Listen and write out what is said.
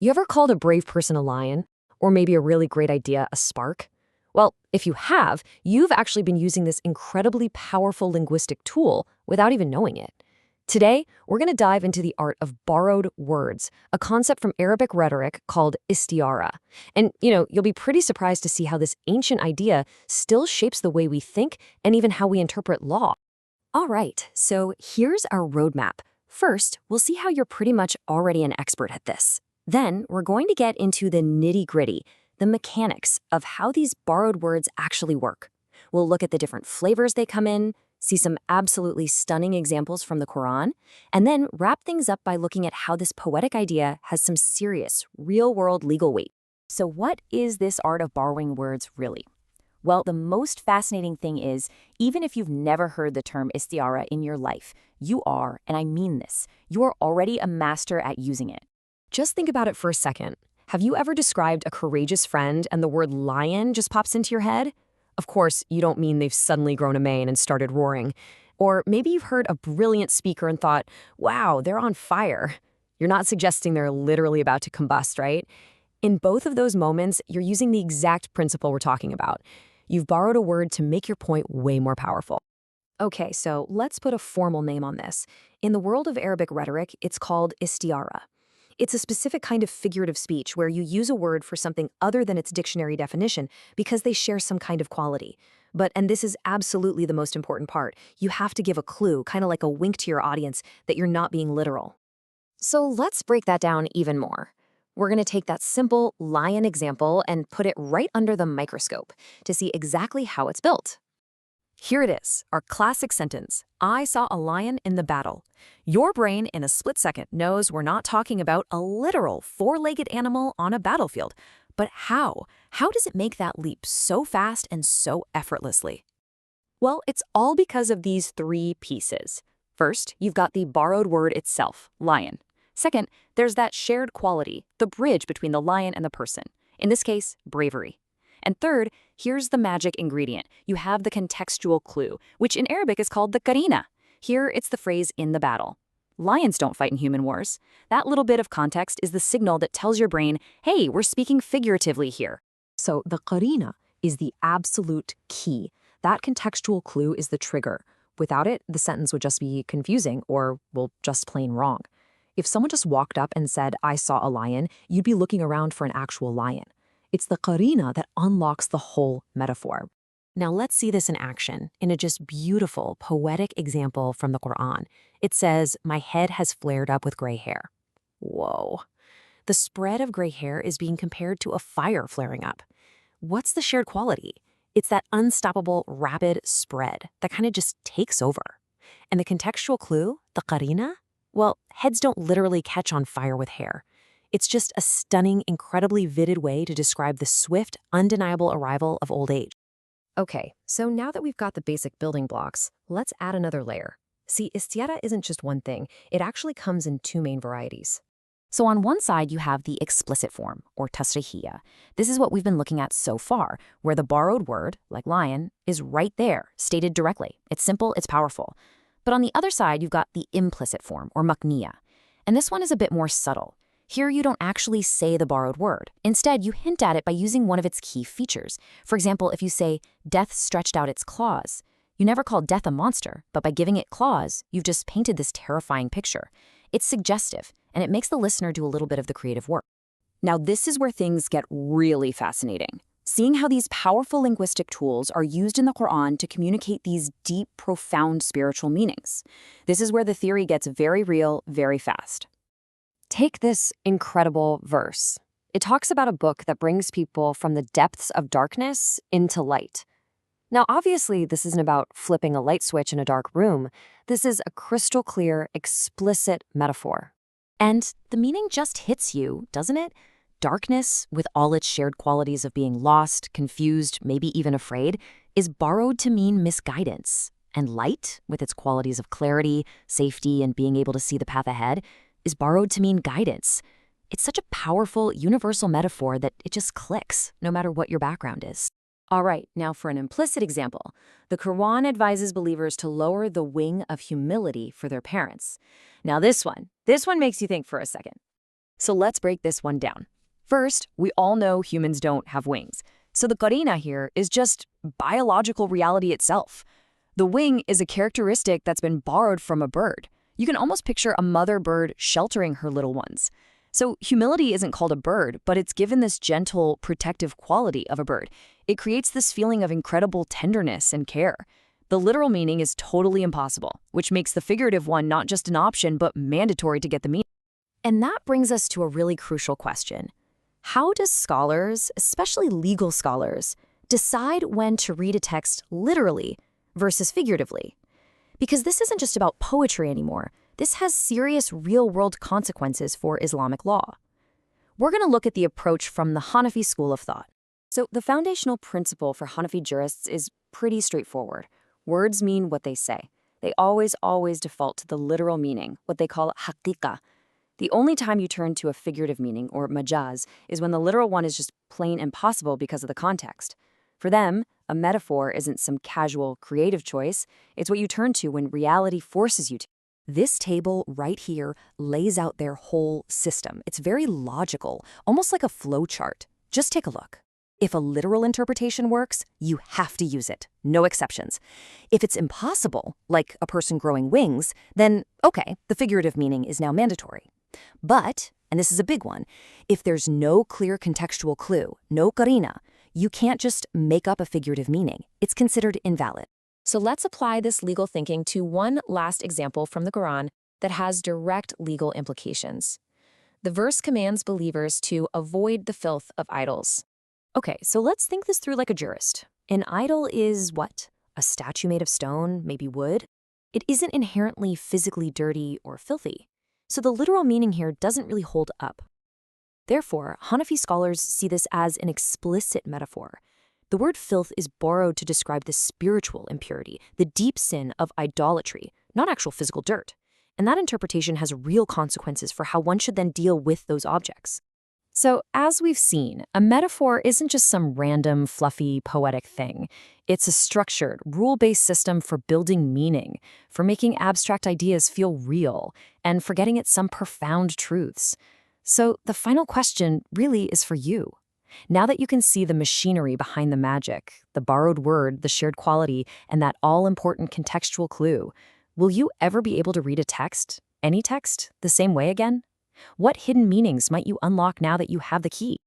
You ever called a brave person a lion? Or maybe a really great idea a spark? Well, if you have, you've actually been using this incredibly powerful linguistic tool without even knowing it. Today, we're going to dive into the art of borrowed words, a concept from Arabic rhetoric called Istiaarah. And, you'll be pretty surprised to see how this ancient idea still shapes the way we think and even how we interpret law. All right, so here's our roadmap. First, we'll see how you're pretty much already an expert at this. Then, we're going to get into the nitty-gritty, the mechanics of how these borrowed words actually work. We'll look at the different flavors they come in, see some absolutely stunning examples from the Quran, and then wrap things up by looking at how this poetic idea has some serious, real-world legal weight. So what is this art of borrowing words really? Well, the most fascinating thing is, even if you've never heard the term istiara in your life, you are, and I mean this, you are already a master at using it. Just think about it for a second. Have you ever described a courageous friend and the word lion just pops into your head? Of course, you don't mean they've suddenly grown a mane and started roaring. Or maybe you've heard a brilliant speaker and thought, wow, they're on fire. You're not suggesting they're literally about to combust, right? In both of those moments, you're using the exact principle we're talking about. You've borrowed a word to make your point way more powerful. Okay, so let's put a formal name on this. In the world of Arabic rhetoric, it's called istiara. It's a specific kind of figurative speech where you use a word for something other than its dictionary definition because they share some kind of quality. And this is absolutely the most important part, you have to give a clue, kind of like a wink to your audience, that you're not being literal. So let's break that down even more. We're going to take that simple lion example and put it right under the microscope to see exactly how it's built. Here it is, our classic sentence, I saw a lion in the battle. Your brain in a split second knows we're not talking about a literal four-legged animal on a battlefield. But how? How does it make that leap so fast and so effortlessly? Well, it's all because of these three pieces. First, you've got the borrowed word itself, lion. Second, there's that shared quality, the bridge between the lion and the person. In this case, bravery. And third, here's the magic ingredient. You have the contextual clue, which in Arabic is called the qarina. Here, it's the phrase in the battle. Lions don't fight in human wars. That little bit of context is the signal that tells your brain, hey, we're speaking figuratively here. So the qarina is the absolute key. That contextual clue is the trigger. Without it, the sentence would just be confusing or, well, just plain wrong. If someone just walked up and said, I saw a lion, you'd be looking around for an actual lion. It's the qarina that unlocks the whole metaphor. Now let's see this in action, in a just beautiful, poetic example from the Quran. It says, my head has flared up with gray hair. Whoa. The spread of gray hair is being compared to a fire flaring up. What's the shared quality? It's that unstoppable, rapid spread that kind of just takes over. And the contextual clue, the qarina? Well, heads don't literally catch on fire with hair. It's just a stunning, incredibly vivid way to describe the swift, undeniable arrival of old age. Okay, so now that we've got the basic building blocks, let's add another layer. See, istiaarah isn't just one thing. It actually comes in two main varieties. So on one side, you have the explicit form, or tasrihiyya. This is what we've been looking at so far, where the borrowed word, like lion, is right there, stated directly. It's simple, it's powerful. But on the other side, you've got the implicit form, or makniya. And this one is a bit more subtle. Here you don't actually say the borrowed word. Instead, you hint at it by using one of its key features. For example, if you say, death stretched out its claws, you never call death a monster, but by giving it claws, you've just painted this terrifying picture. It's suggestive, and it makes the listener do a little bit of the creative work. Now, this is where things get really fascinating. Seeing how these powerful linguistic tools are used in the Quran to communicate these deep, profound spiritual meanings. This is where the theory gets very real, very fast. Take this incredible verse. It talks about a book that brings people from the depths of darkness into light. Now, obviously, this isn't about flipping a light switch in a dark room. This is a crystal clear, explicit metaphor. And the meaning just hits you, doesn't it? Darkness, with all its shared qualities of being lost, confused, maybe even afraid, is borrowed to mean misguidance. And light, with its qualities of clarity, safety, and being able to see the path ahead, is borrowed to mean guidance. It's such a powerful, universal metaphor that it just clicks, no matter what your background is. All right, now for an implicit example. The Quran advises believers to lower the wing of humility for their parents. Now this one makes you think for a second. So let's break this one down. First, we all know humans don't have wings. So the qarina here is just biological reality itself. The wing is a characteristic that's been borrowed from a bird. You can almost picture a mother bird sheltering her little ones. So humility isn't called a bird, but it's given this gentle, protective quality of a bird. It creates this feeling of incredible tenderness and care. The literal meaning is totally impossible, which makes the figurative one not just an option, but mandatory to get the meaning. And that brings us to a really crucial question. How do scholars, especially legal scholars, decide when to read a text literally versus figuratively? Because this isn't just about poetry anymore. This has serious real-world consequences for Islamic law. We're going to look at the approach from the Hanafi school of thought. So the foundational principle for Hanafi jurists is pretty straightforward. Words mean what they say. They always default to the literal meaning, what they call haqiqah. The only time you turn to a figurative meaning, or majaz, is when the literal one is just plain impossible because of the context. For them, a metaphor isn't some casual, creative choice. It's what you turn to when reality forces you to. This table right here lays out their whole system. It's very logical, almost like a flow chart. Just take a look. If a literal interpretation works, you have to use it. No exceptions. If it's impossible, like a person growing wings, then okay, the figurative meaning is now mandatory. But, and this is a big one, if there's no clear contextual clue, no qarina, you can't just make up a figurative meaning. It's considered invalid. So let's apply this legal thinking to one last example from the Quran that has direct legal implications. The verse commands believers to avoid the filth of idols. Okay, so let's think this through like a jurist. An idol is what? A statue made of stone, maybe wood? It isn't inherently physically dirty or filthy. So the literal meaning here doesn't really hold up. Therefore, Hanafi scholars see this as an explicit metaphor. The word filth is borrowed to describe the spiritual impurity, the deep sin of idolatry, not actual physical dirt. And that interpretation has real consequences for how one should then deal with those objects. So, as we've seen, a metaphor isn't just some random, fluffy, poetic thing. It's a structured, rule-based system for building meaning, for making abstract ideas feel real, and for getting at some profound truths. So, the final question really is for you. Now that you can see the machinery behind the magic, the borrowed word, the shared quality, and that all-important contextual clue, will you ever be able to read a text, any text, the same way again? What hidden meanings might you unlock now that you have the key?